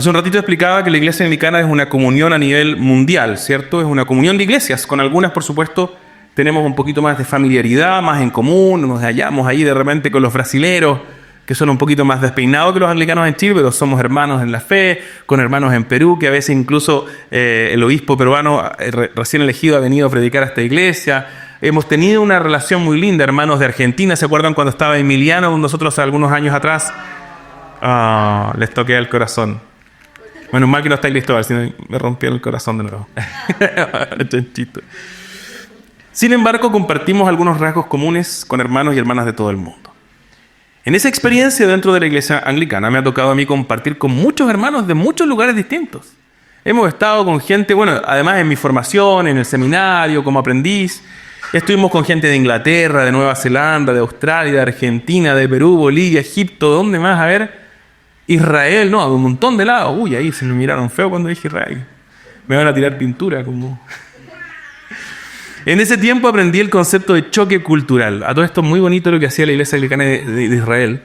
Hace un ratito explicaba que la iglesia anglicana es una comunión a nivel mundial, ¿cierto? Es una comunión de iglesias. Con algunas, por supuesto, tenemos un poquito más de familiaridad, más en común. Nos hallamos ahí de repente con los brasileros, que son un poquito más despeinados que los anglicanos en Chile, pero somos hermanos en la fe, con hermanos en Perú, que a veces incluso el obispo peruano recién elegido ha venido a predicar a esta iglesia. Hemos tenido una relación muy linda, hermanos de Argentina. ¿Se acuerdan cuando estaba Emiliano con nosotros algunos años atrás? Les toqué el corazón. Menos mal que no está ahí Cristóbal, si no me rompió el corazón de nuevo. Chanchito. Sin embargo, compartimos algunos rasgos comunes con hermanos y hermanas de todo el mundo. En esa experiencia dentro de la iglesia anglicana me ha tocado a mí compartir con muchos hermanos de muchos lugares distintos. Hemos estado con gente, bueno, además en mi formación, en el seminario, como aprendiz. Estuvimos con gente de Inglaterra, de Nueva Zelanda, de Australia, de Argentina, de Perú, Bolivia, Egipto, ¿dónde más? A ver, Israel, no, de un montón de lados. Uy, ahí se me miraron feo cuando dije Israel. Me van a tirar pintura como... En ese tiempo aprendí el concepto de choque cultural. A todo esto muy bonito lo que hacía la iglesia anglicana de Israel,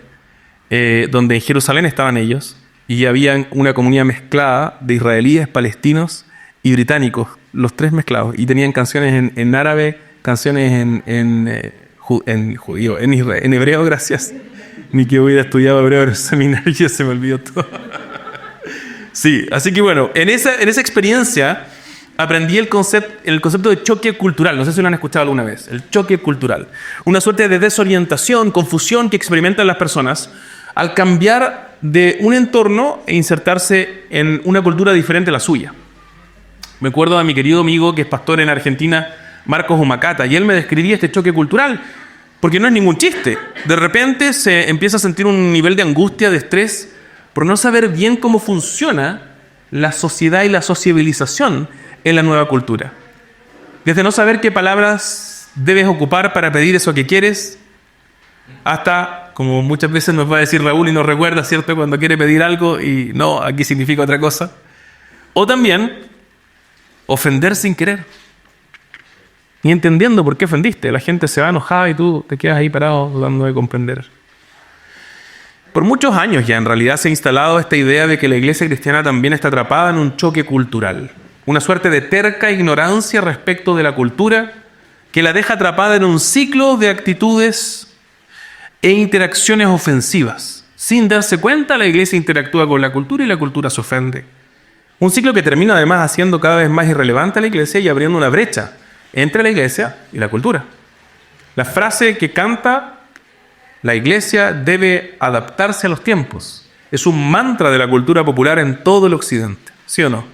donde en Jerusalén estaban ellos y había una comunidad mezclada de israelíes, palestinos y británicos, los tres mezclados. Y tenían canciones en árabe, canciones en judío, en hebreo, gracias. Ni que hubiera estudiado hebreo en el seminario, ya se me olvidó todo. Sí, así que bueno, en esa experiencia aprendí el concepto de choque cultural. No sé si lo han escuchado alguna vez. El choque cultural. Una suerte de desorientación, confusión que experimentan las personas al cambiar de un entorno e insertarse en una cultura diferente a la suya. Me acuerdo de mi querido amigo que es pastor en Argentina, Marcos Humacata, y él me describía este choque cultural, porque no es ningún chiste. De repente se empieza a sentir un nivel de angustia, de estrés, por no saber bien cómo funciona la sociedad y la sociabilización en la nueva cultura. Desde no saber qué palabras debes ocupar para pedir eso que quieres, hasta, como muchas veces nos va a decir Raúl y nos recuerda, ¿cierto?, cuando quiere pedir algo y no, aquí significa otra cosa. O también ofender sin querer. Ni entendiendo por qué ofendiste. La gente se va enojada y tú te quedas ahí parado dudando de comprender. Por muchos años ya en realidad se ha instalado esta idea de que la iglesia cristiana también está atrapada en un choque cultural. Una suerte de terca ignorancia respecto de la cultura que la deja atrapada en un ciclo de actitudes e interacciones ofensivas. Sin darse cuenta, la iglesia interactúa con la cultura y la cultura se ofende. Un ciclo que termina además haciendo cada vez más irrelevante a la iglesia y abriendo una brecha entre la iglesia y la cultura. La frase que canta la iglesia debe adaptarse a los tiempos es un mantra de la cultura popular en todo el occidente. ¿Sí o no?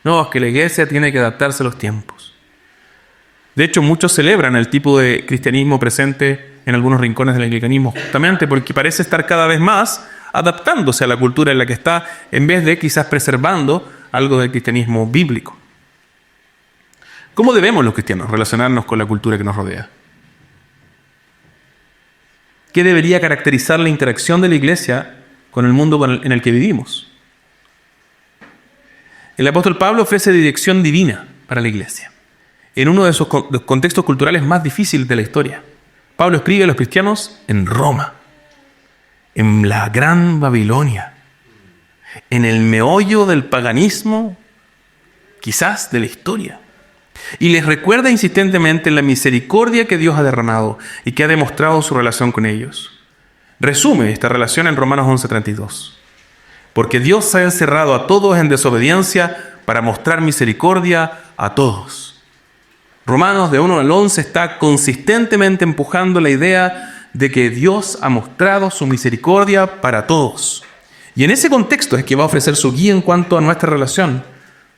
No, es que la iglesia tiene que adaptarse a los tiempos. De hecho, muchos celebran el tipo de cristianismo presente en algunos rincones del anglicanismo, justamente porque parece estar cada vez más adaptándose a la cultura en la que está, en vez de quizás preservando algo del cristianismo bíblico. ¿Cómo debemos los cristianos relacionarnos con la cultura que nos rodea? ¿Qué debería caracterizar la interacción de la iglesia con el mundo en el que vivimos? El apóstol Pablo ofrece dirección divina para la iglesia, en uno de esos contextos culturales más difíciles de la historia. Pablo escribe a los cristianos en Roma, en la gran Babilonia, en el meollo del paganismo, quizás de la historia. Y les recuerda insistentemente la misericordia que Dios ha derramado y que ha demostrado su relación con ellos. Resume esta relación en Romanos 11:32. Porque Dios ha encerrado a todos en desobediencia para mostrar misericordia a todos. Romanos de 1 al 11 está consistentemente empujando la idea de que Dios ha mostrado su misericordia para todos. Y en ese contexto es que va a ofrecer su guía en cuanto a nuestra relación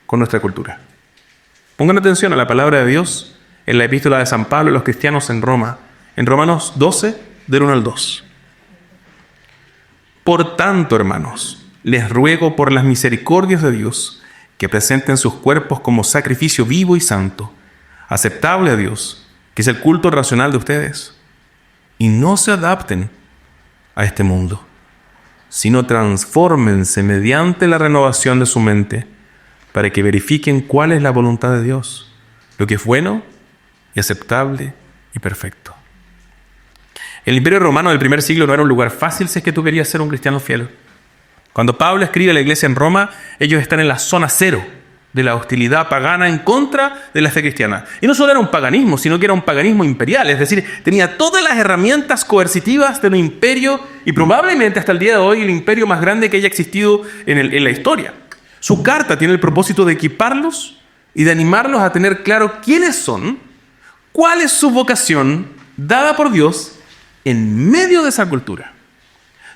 con nuestra cultura. Pongan atención a la palabra de Dios en la epístola de San Pablo a los cristianos en Roma, en Romanos 12, del 1 al 2. Por tanto, hermanos, les ruego por las misericordias de Dios que presenten sus cuerpos como sacrificio vivo y santo, aceptable a Dios, que es el culto racional de ustedes. Y no se adapten a este mundo, sino transfórmense mediante la renovación de su mente, para que verifiquen cuál es la voluntad de Dios, lo que es bueno y aceptable y perfecto. El Imperio Romano del primer siglo no era un lugar fácil si es que tú querías ser un cristiano fiel. Cuando Pablo escribe a la iglesia en Roma, ellos están en la zona cero de la hostilidad pagana en contra de la fe cristiana. Y no solo era un paganismo, sino que era un paganismo imperial, es decir, tenía todas las herramientas coercitivas de un imperio y probablemente hasta el día de hoy el imperio más grande que haya existido en la historia. Su carta tiene el propósito de equiparlos y de animarlos a tener claro quiénes son, cuál es su vocación dada por Dios en medio de esa cultura.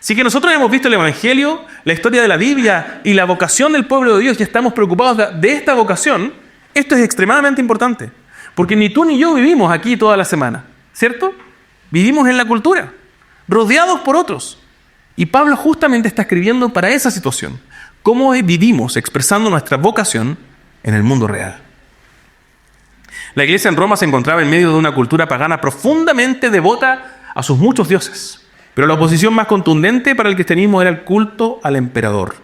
Así que nosotros hemos visto el Evangelio, la historia de la Biblia y la vocación del pueblo de Dios y estamos preocupados de esta vocación. Esto es extremadamente importante, porque ni tú ni yo vivimos aquí toda la semana, ¿cierto? Vivimos en la cultura, rodeados por otros. Y Pablo justamente está escribiendo para esa situación, cómo vivimos expresando nuestra vocación en el mundo real. La iglesia en Roma se encontraba en medio de una cultura pagana profundamente devota a sus muchos dioses. Pero la oposición más contundente para el cristianismo era el culto al emperador.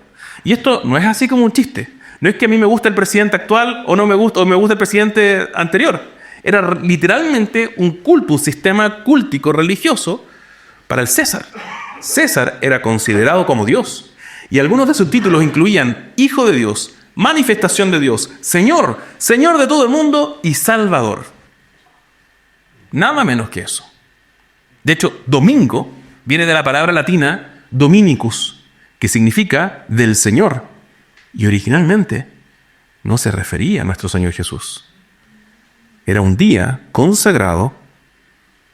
Y esto no es así como un chiste. No es que a mí me gusta el presidente actual o no me gusta, o me gusta el presidente anterior. Era literalmente un culto, un sistema cúltico religioso para el César. César era considerado como Dios. Y algunos de sus títulos incluían Hijo de Dios, Manifestación de Dios, Señor, Señor de todo el mundo y Salvador. Nada menos que eso. De hecho, domingo viene de la palabra latina Dominicus, que significa del Señor. Y originalmente no se refería a nuestro Señor Jesús. Era un día consagrado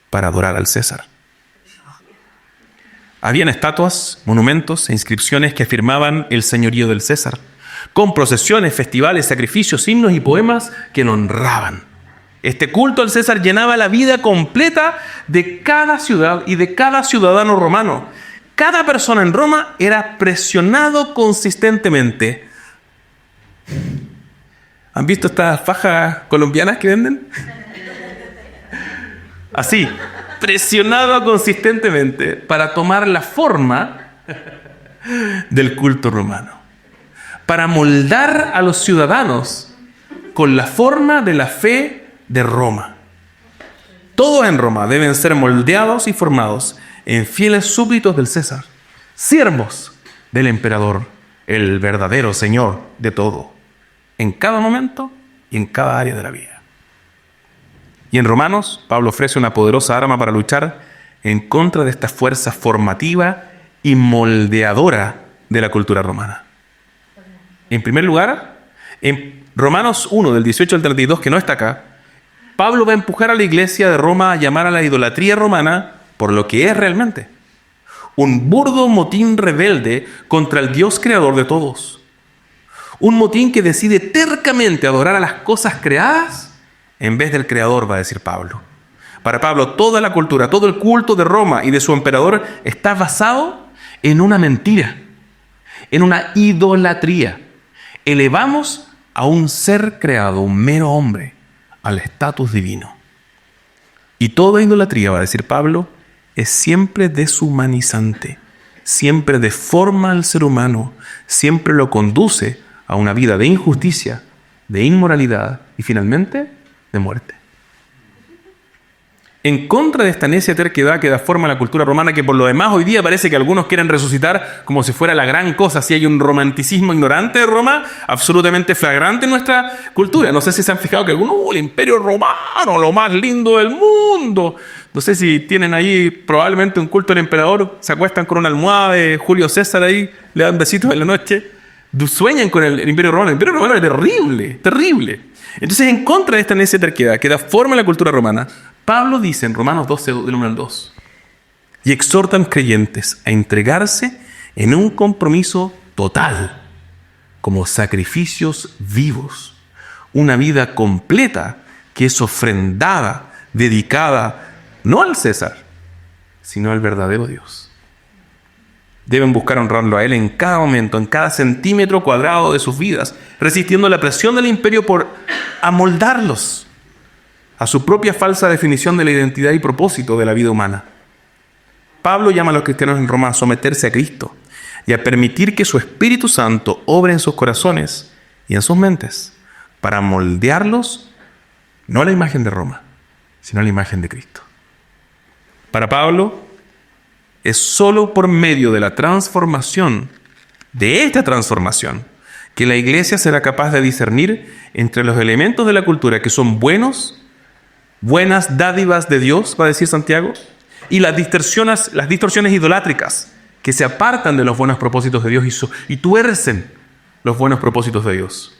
para adorar al César. Habían estatuas, monumentos e inscripciones que afirmaban el señorío del César, con procesiones, festivales, sacrificios, himnos y poemas que lo honraban. Este culto al César llenaba la vida completa de cada ciudad y de cada ciudadano romano. Cada persona en Roma era presionado consistentemente. ¿Han visto estas fajas colombianas que venden? Así, presionado consistentemente para tomar la forma del culto romano. Para moldar a los ciudadanos con la forma de la fe de Roma. Todos en Roma deben ser moldeados y formados en fieles súbditos del César, siervos del emperador, el verdadero Señor de todo, en cada momento y en cada área de la vida. Y en Romanos, Pablo ofrece una poderosa arma para luchar en contra de esta fuerza formativa y moldeadora de la cultura romana. En primer lugar, en Romanos 1, del 18 al 32, que no está acá, Pablo va a empujar a la iglesia de Roma a llamar a la idolatría romana por lo que es realmente. Un burdo motín rebelde contra el Dios creador de todos. Un motín que decide tercamente adorar a las cosas creadas en vez del creador, va a decir Pablo. Para Pablo, toda la cultura, todo el culto de Roma y de su emperador está basado en una mentira, en una idolatría. Elevamos a un ser creado, un mero hombre, al estatus divino. Y toda idolatría, va a decir Pablo, es siempre deshumanizante, siempre deforma al ser humano, siempre lo conduce a una vida de injusticia, de inmoralidad y finalmente de muerte. En contra de esta necia terquedad que da forma a la cultura romana, que por lo demás hoy día parece que algunos quieren resucitar como si fuera la gran cosa, si hay un romanticismo ignorante de Roma, absolutamente flagrante en nuestra cultura. No sé si se han fijado que algunos, el imperio romano, lo más lindo del mundo. No sé si tienen ahí probablemente un culto al emperador, se acuestan con una almohada de Julio César ahí, le dan besitos en la noche, sueñan con el imperio romano. El imperio romano es terrible, terrible. Entonces, en contra de esta necia terquedad que da forma a la cultura romana, Pablo dice en Romanos 12, del 1 al 2, y exhortan creyentes a entregarse en un compromiso total, como sacrificios vivos, una vida completa que es ofrendada, dedicada, no al César, sino al verdadero Dios. Deben buscar honrarlo a Él en cada momento, en cada centímetro cuadrado de sus vidas, resistiendo la presión del imperio por amoldarlos a su propia falsa definición de la identidad y propósito de la vida humana. Pablo llama a los cristianos en Roma a someterse a Cristo y a permitir que su Espíritu Santo obre en sus corazones y en sus mentes para moldearlos no a la imagen de Roma, sino a la imagen de Cristo. Para Pablo, es solo por medio de la transformación de esta transformación, que la iglesia será capaz de discernir entre los elementos de la cultura que son buenas dádivas de Dios, va a decir Santiago, y las distorsiones idolátricas que se apartan de los buenos propósitos de Dios y tuercen los buenos propósitos de Dios.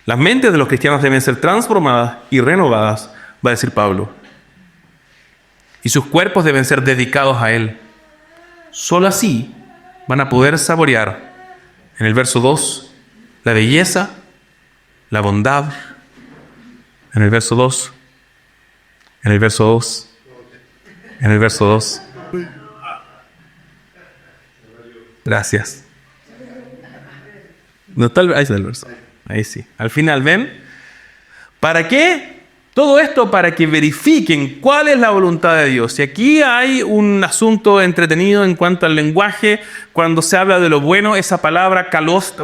Las mentes de los cristianos deben ser transformadas y renovadas, va a decir Pablo. Y sus cuerpos deben ser dedicados a Él. Solo así van a poder saborear, en el verso 2, la belleza, la bondad. En el verso 2, en el verso 2, en el verso 2. Gracias. No, ahí está el verso. Ahí sí. Al final, ¿ven? ¿Para qué? Todo esto para que verifiquen cuál es la voluntad de Dios. Y aquí hay un asunto entretenido en cuanto al lenguaje. Cuando se habla de lo bueno, esa palabra kalos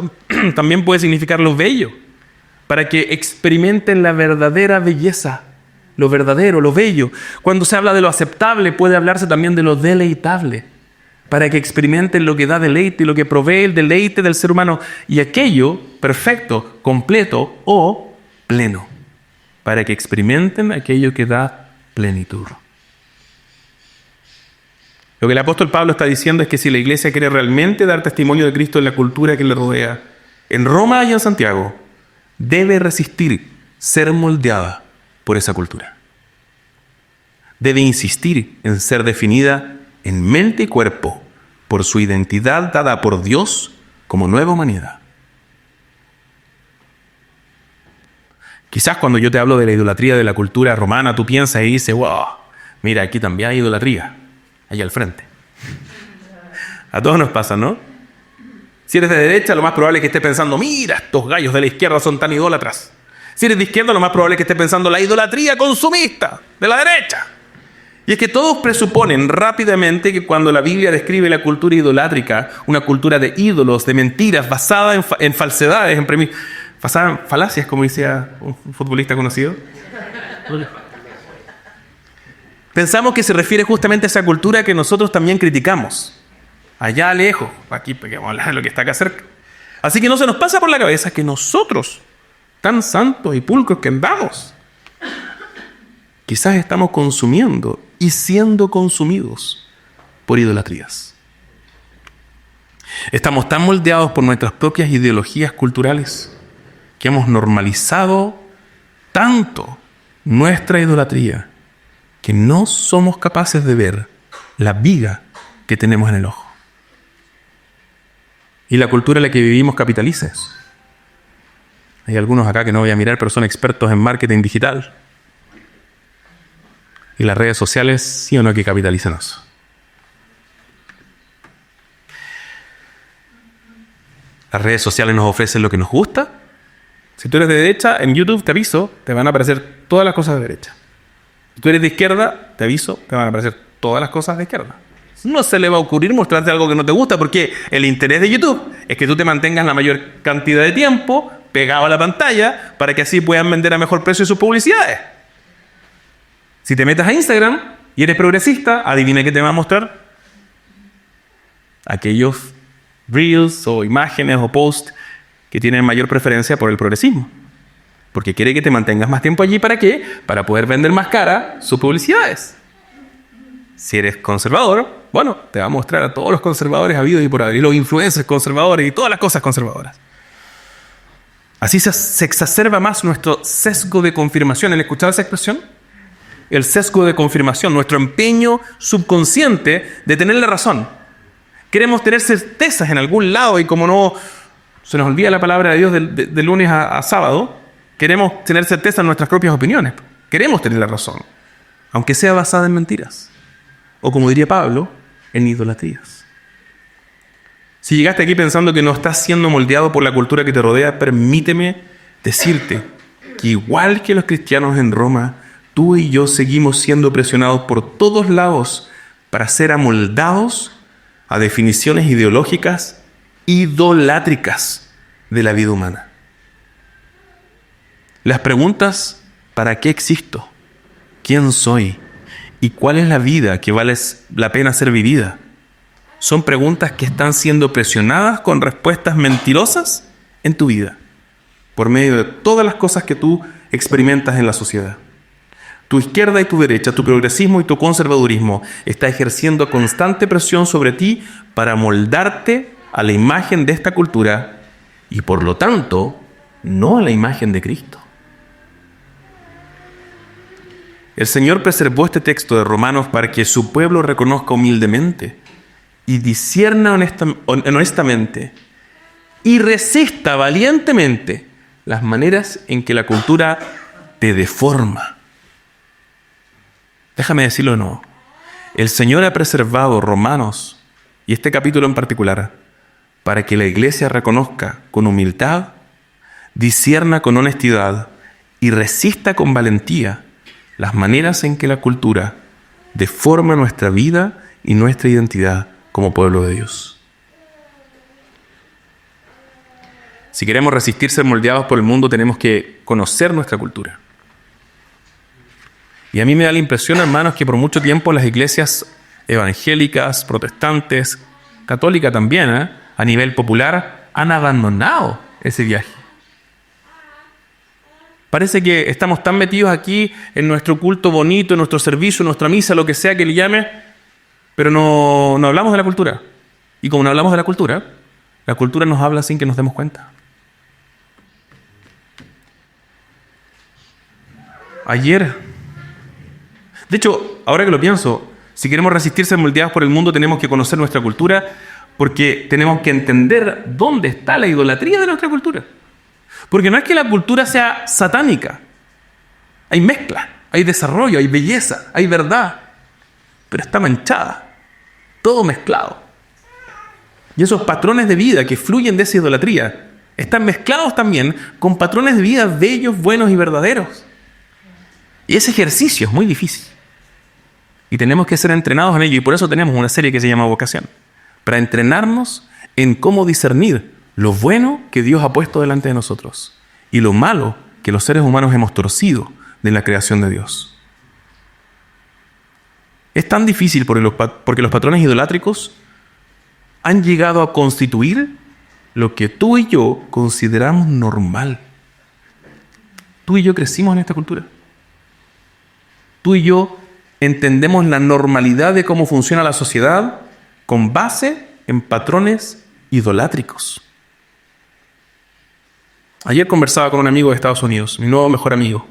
también puede significar lo bello. Para que experimenten la verdadera belleza, lo verdadero, lo bello. Cuando se habla de lo aceptable, puede hablarse también de lo deleitable. Para que experimenten lo que da deleite y lo que provee el deleite del ser humano. Y aquello perfecto, completo o pleno. Para que experimenten aquello que da plenitud. Lo que el apóstol Pablo está diciendo es que si la iglesia quiere realmente dar testimonio de Cristo en la cultura que le rodea, en Roma y en Santiago, debe resistir ser moldeada por esa cultura. Debe insistir en ser definida en mente y cuerpo por su identidad dada por Dios como nueva humanidad. Quizás cuando yo te hablo de la idolatría de la cultura romana, tú piensas y dices, wow, mira, aquí también hay idolatría, allá al frente. A todos nos pasa, ¿no? Si eres de derecha, lo más probable es que estés pensando, mira, estos gallos de la izquierda son tan idólatras. Si eres de izquierda, lo más probable es que estés pensando, la idolatría consumista de la derecha. Y es que todos presuponen rápidamente que cuando la Biblia describe la cultura idolátrica, una cultura de ídolos, de mentiras, basada en falsedades, basada en falacias, como decía un futbolista conocido, pensamos que se refiere justamente a esa cultura que nosotros también criticamos. Allá lejos, aquí vamos a hablar de lo que está acá cerca. Así que no se nos pasa por la cabeza que nosotros, tan santos y pulcros que andamos, quizás estamos consumiendo y siendo consumidos por idolatrías. Estamos tan moldeados por nuestras propias ideologías culturales que hemos normalizado tanto nuestra idolatría que no somos capaces de ver la viga que tenemos en el ojo. Y la cultura en la que vivimos capitaliza eso. Hay algunos acá que no voy a mirar, pero son expertos en marketing digital. Y las redes sociales, sí o no, que capitalizan eso. Las redes sociales nos ofrecen lo que nos gusta. Si tú eres de derecha, en YouTube, te aviso, te van a aparecer todas las cosas de derecha. Si tú eres de izquierda, te aviso, te van a aparecer todas las cosas de izquierda. No se le va a ocurrir mostrarte algo que no te gusta, porque el interés de YouTube es que tú te mantengas la mayor cantidad de tiempo pegado a la pantalla para que así puedan vender a mejor precio sus publicidades. Si te metes a Instagram y eres progresista, adivina qué te va a mostrar. Aquellos reels o imágenes o posts que tienen mayor preferencia por el progresismo. Porque quiere que te mantengas más tiempo allí. ¿Para qué? Para poder vender más cara sus publicidades. Si eres conservador, bueno, te va a mostrar a todos los conservadores habidos y por haber, y los influencers conservadores y todas las cosas conservadoras. Así se exacerba más nuestro sesgo de confirmación. ¿Han escuchado esa expresión? El sesgo de confirmación, nuestro empeño subconsciente de tener la razón. Queremos tener certezas en algún lado y como no se nos olvida la palabra de Dios de lunes a sábado, queremos tener certeza en nuestras propias opiniones. Queremos tener la razón, aunque sea basada en mentiras. O como diría Pablo, en idolatrías. Si llegaste aquí pensando que no estás siendo moldeado por la cultura que te rodea, permíteme decirte que igual que los cristianos en Roma, tú y yo seguimos siendo presionados por todos lados para ser amoldados a definiciones ideológicas idolátricas de la vida humana. Las preguntas, ¿para qué existo? ¿Quién soy? ¿Y cuál es la vida que vale la pena ser vivida? son preguntas que están siendo presionadas con respuestas mentirosas en tu vida, por medio de todas las cosas que tú experimentas en la sociedad. Tu izquierda y tu derecha, tu progresismo y tu conservadurismo está ejerciendo constante presión sobre ti para moldarte a la imagen de esta cultura y, por lo tanto, no a la imagen de Cristo. El Señor preservó este texto de Romanos para que su pueblo reconozca humildemente y discierna honestamente y resista valientemente las maneras en que la cultura te deforma. Déjame decirlo de nuevo. El Señor ha preservado Romanos y este capítulo en particular para que la iglesia reconozca con humildad, discierna con honestidad y resista con valentía las maneras en que la cultura deforma nuestra vida y nuestra identidad como pueblo de Dios. Si queremos resistir ser moldeados por el mundo, tenemos que conocer nuestra cultura. Y a mí me da la impresión, hermanos, que por mucho tiempo las iglesias evangélicas, protestantes, católicas también, a nivel popular, han abandonado ese viaje. Parece que estamos tan metidos aquí en nuestro culto bonito, en nuestro servicio, en nuestra misa, lo que sea que le llame, pero no hablamos de la cultura. Y como no hablamos de la cultura nos habla sin que nos demos cuenta. De hecho, ahora que lo pienso, si queremos resistir ser moldeados por el mundo, tenemos que conocer nuestra cultura, porque tenemos que entender dónde está la idolatría de nuestra cultura. Porque no es que la cultura sea satánica. Hay mezcla, hay desarrollo, hay belleza, hay verdad, pero está manchada, todo mezclado. Y esos patrones de vida que fluyen de esa idolatría están mezclados también con patrones de vida bellos, buenos y verdaderos. Y ese ejercicio es muy difícil. Y tenemos que ser entrenados en ello. Y por eso tenemos una serie que se llama Vocación. Para entrenarnos en cómo discernir lo bueno que Dios ha puesto delante de nosotros y lo malo que los seres humanos hemos torcido de la creación de Dios. Es tan difícil porque los patrones idolátricos han llegado a constituir lo que tú y yo consideramos normal. Tú y yo crecimos en esta cultura. Tú y yo entendemos la normalidad de cómo funciona la sociedad con base en patrones idolátricos. Ayer conversaba con un amigo de Estados Unidos, mi nuevo mejor amigo,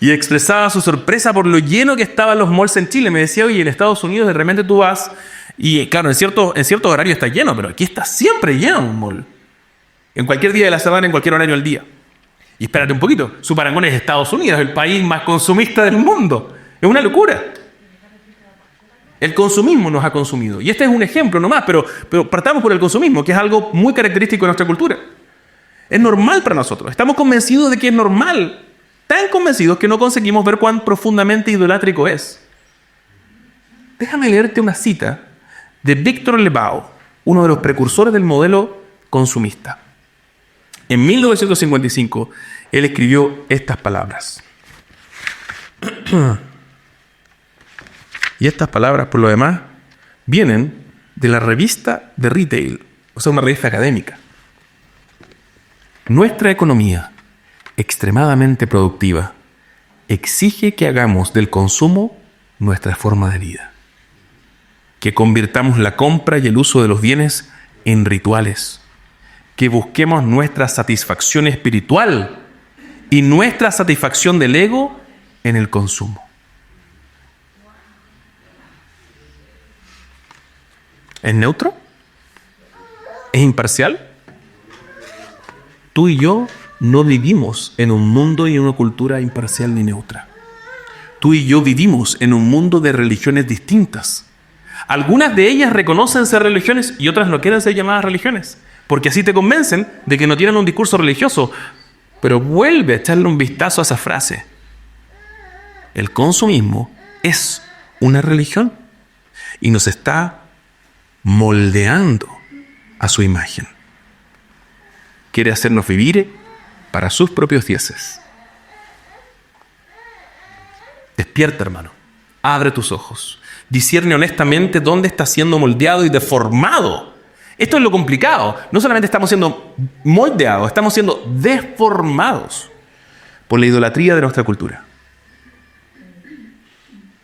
y expresaba su sorpresa por lo lleno que estaban los malls en Chile. Me decía, oye, en Estados Unidos de repente tú vas y claro, en cierto horario está lleno, pero aquí está siempre lleno un mall. En cualquier día de la semana, en cualquier horario del día. Y espérate un poquito, su parangón es Estados Unidos, el país más consumista del mundo. Es una locura. El consumismo nos ha consumido. Y este es un ejemplo nomás, pero partamos por el consumismo, que es algo muy característico de nuestra cultura. Es normal para nosotros. Estamos convencidos de que es normal. Tan convencidos que no conseguimos ver cuán profundamente idolátrico es. Déjame leerte una cita de Victor Lebow, uno de los precursores del modelo consumista. En 1955, él escribió estas palabras. Y estas palabras, por lo demás, vienen de la revista de Retail, o sea, una revista académica. Nuestra economía, extremadamente productiva, exige que hagamos del consumo nuestra forma de vida. Que convirtamos la compra y el uso de los bienes en rituales. Que busquemos nuestra satisfacción espiritual y nuestra satisfacción del ego en el consumo. ¿Es neutro? ¿Es imparcial? Tú y yo no vivimos en un mundo y en una cultura imparcial ni neutra. Tú y yo vivimos en un mundo de religiones distintas. Algunas de ellas reconocen ser religiones y otras no quieren ser llamadas religiones, porque así te convencen de que no tienen un discurso religioso. Pero vuelve a echarle un vistazo a esa frase. El consumismo es una religión y nos está moldeando a su imagen. Quiere hacernos vivir para sus propios dioses. Despierta, hermano. Abre tus ojos. discierne honestamente dónde está siendo moldeado y deformado. Esto es lo complicado. No solamente estamos siendo moldeados, estamos siendo deformados por la idolatría de nuestra cultura.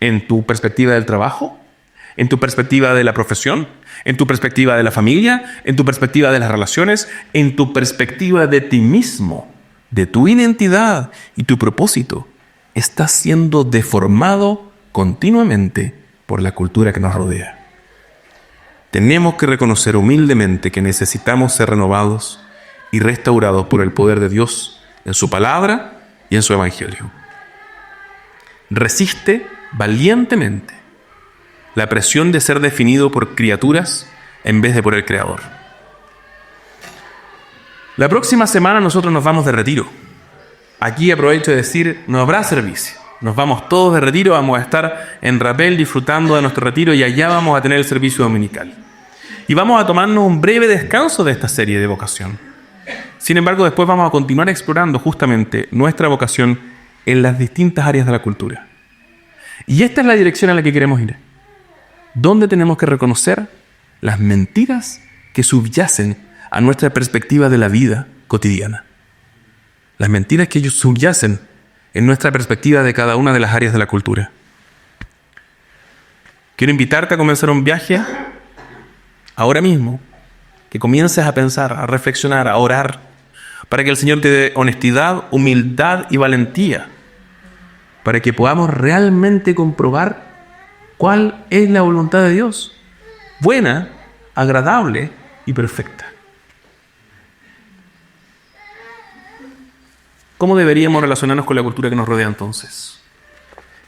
En tu perspectiva del trabajo, en tu perspectiva de la profesión, en tu perspectiva de la familia, en tu perspectiva de las relaciones, en tu perspectiva de ti mismo, de tu identidad y tu propósito, estás siendo deformado continuamente por la cultura que nos rodea. Tenemos que reconocer humildemente que necesitamos ser renovados y restaurados por el poder de Dios en su palabra y en su evangelio. Resiste valientemente la presión de ser definido por criaturas en vez de por el Creador. La próxima semana nosotros nos vamos de retiro. Aquí aprovecho de decir, no habrá servicio. Nos vamos todos de retiro, vamos a estar en Rapel disfrutando de nuestro retiro y allá vamos a tener el servicio dominical. Y vamos a tomarnos un breve descanso de esta serie de vocación. Sin embargo, después vamos a continuar explorando justamente nuestra vocación en las distintas áreas de la cultura. Y esta es la dirección a la que queremos ir. ¿Dónde tenemos que reconocer las mentiras que subyacen a nuestra perspectiva de la vida cotidiana? Las mentiras que ellos subyacen en nuestra perspectiva de cada una de las áreas de la cultura. Quiero invitarte a comenzar un viaje ahora mismo, que comiences a pensar, a reflexionar, a orar, para que el Señor te dé honestidad, humildad y valentía, para que podamos realmente comprobar cuál es la voluntad de Dios, buena, agradable y perfecta. ¿Cómo deberíamos relacionarnos con la cultura que nos rodea entonces?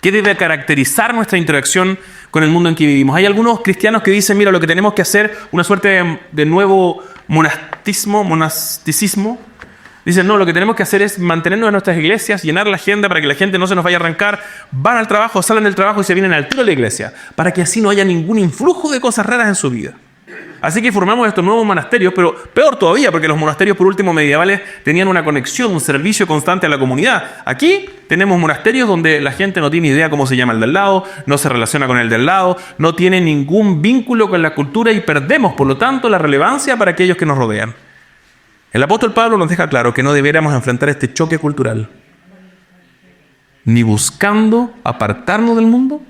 ¿Qué debe caracterizar nuestra interacción con el mundo en que vivimos? Hay algunos cristianos que dicen, mira, lo que tenemos que hacer, una suerte de nuevo monasticismo. Dicen, no, lo que tenemos que hacer es mantenernos en nuestras iglesias, llenar la agenda para que la gente no se nos vaya a arrancar, van al trabajo, salen del trabajo y se vienen al tiro de la iglesia, para que así no haya ningún influjo de cosas raras en su vida. Así que formamos estos nuevos monasterios, pero peor todavía, porque los monasterios por último medievales tenían una conexión, un servicio constante a la comunidad. Aquí tenemos monasterios donde la gente no tiene idea cómo se llama el del lado, no se relaciona con el del lado, no tiene ningún vínculo con la cultura y perdemos, por lo tanto, la relevancia para aquellos que nos rodean. El apóstol Pablo nos deja claro que no deberíamos enfrentar este choque cultural, ni buscando apartarnos del mundo,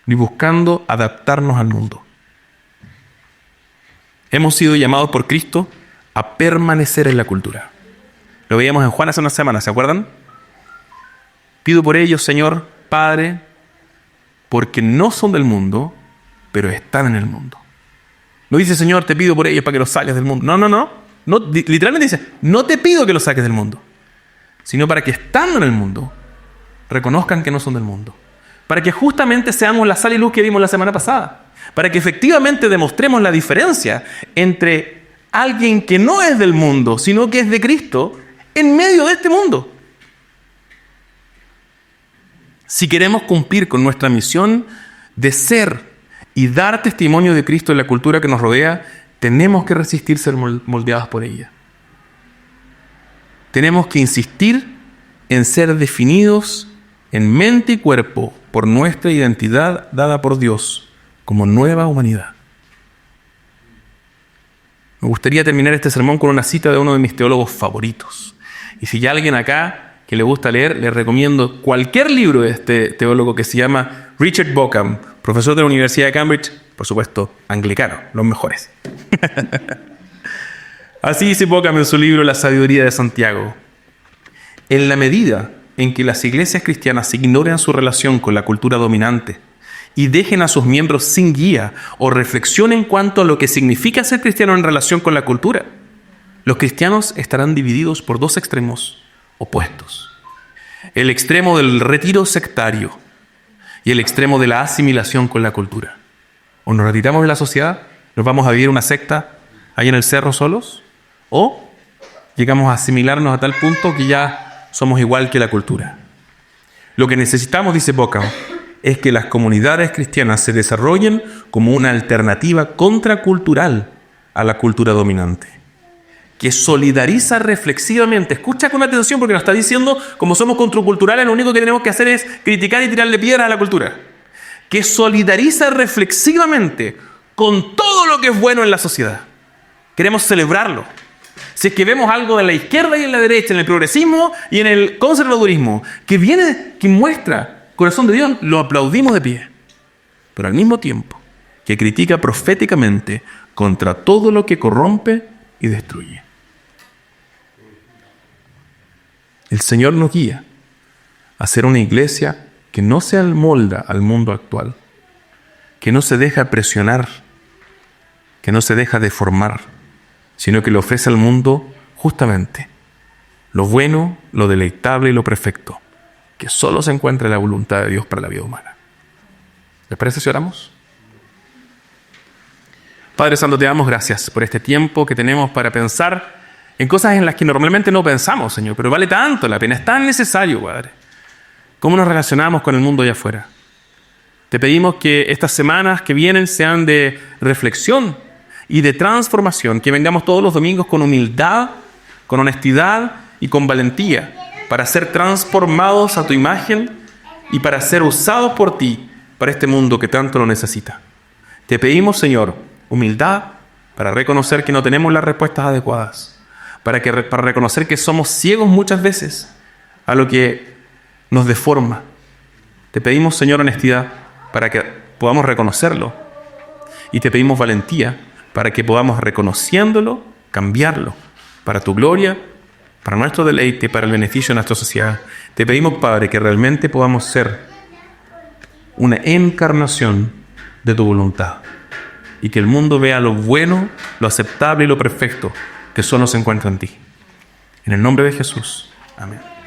ni buscando adaptarnos al mundo. Hemos sido llamados por Cristo a permanecer en la cultura. Lo veíamos en Juan hace unas semanas, ¿se acuerdan? Pido por ellos, Señor, Padre, porque no son del mundo, pero están en el mundo. No dice, Señor, te pido por ellos para que los saques del mundo. No, literalmente dice, no te pido que los saques del mundo, sino para que estando en el mundo, reconozcan que no son del mundo. Para que justamente seamos la sal y luz que vimos la semana pasada. Para que efectivamente demostremos la diferencia entre alguien que no es del mundo, sino que es de Cristo, en medio de este mundo. Si queremos cumplir con nuestra misión de ser y dar testimonio de Cristo en la cultura que nos rodea, tenemos que resistir ser moldeados por ella. Tenemos que insistir en ser definidos en mente y cuerpo por nuestra identidad dada por Dios como nueva humanidad. Me gustaría terminar este sermón con una cita de uno de mis teólogos favoritos. Y si hay alguien acá que le gusta leer, le recomiendo cualquier libro de este teólogo que se llama Richard Bauckham, profesor de la Universidad de Cambridge, por supuesto, anglicano, los mejores. Así dice Bauckham en su libro La sabiduría de Santiago. En la medida en que las iglesias cristianas ignoran su relación con la cultura dominante y dejen a sus miembros sin guía o reflexión en cuanto a lo que significa ser cristiano en relación con la cultura, los cristianos estarán divididos por dos extremos opuestos. El extremo del retiro sectario y el extremo de la asimilación con la cultura. O nos retiramos de la sociedad, nos vamos a vivir una secta ahí en el cerro solos, o llegamos a asimilarnos a tal punto que ya somos igual que la cultura. Lo que necesitamos, dice Bauckham, es que las comunidades cristianas se desarrollen como una alternativa contracultural a la cultura dominante, que solidariza reflexivamente. Escucha con atención porque nos está diciendo, como somos contraculturales, lo único que tenemos que hacer es criticar y tirarle piedras a la cultura. que solidariza reflexivamente con todo lo que es bueno en la sociedad. Queremos celebrarlo. Si es que vemos algo de la izquierda y en la derecha, en el progresismo y en el conservadurismo, que muestra corazón de Dios, lo aplaudimos de pie. Pero al mismo tiempo, que critica proféticamente contra todo lo que corrompe y destruye. El Señor nos guía a ser una iglesia que no se amolda al mundo actual, que no se deja presionar, que no se deja deformar, sino que le ofrece al mundo justamente lo bueno, lo deleitable y lo perfecto, que solo se encuentra en la voluntad de Dios para la vida humana. ¿Les parece si oramos? Padre Santo, te damos gracias por este tiempo que tenemos para pensar en cosas en las que normalmente no pensamos, Señor, pero vale tanto la pena, es tan necesario, Padre. ¿Cómo nos relacionamos con el mundo allá afuera? Te pedimos que estas semanas que vienen sean de reflexión y de transformación, que vengamos todos los domingos con humildad, con honestidad y con valentía para ser transformados a tu imagen y para ser usados por ti para este mundo que tanto lo necesita. Te pedimos, Señor, humildad para reconocer que no tenemos las respuestas adecuadas, para reconocer que somos ciegos muchas veces a lo que nos deforma. Te pedimos, Señor, honestidad para que podamos reconocerlo, y te pedimos valentía para que podamos, reconociéndolo, cambiarlo para tu gloria, para nuestro deleite, para el beneficio de nuestra sociedad. Te pedimos, Padre, que realmente podamos ser una encarnación de tu voluntad y que el mundo vea lo bueno, lo aceptable y lo perfecto que solo se encuentra en ti. En el nombre de Jesús. Amén.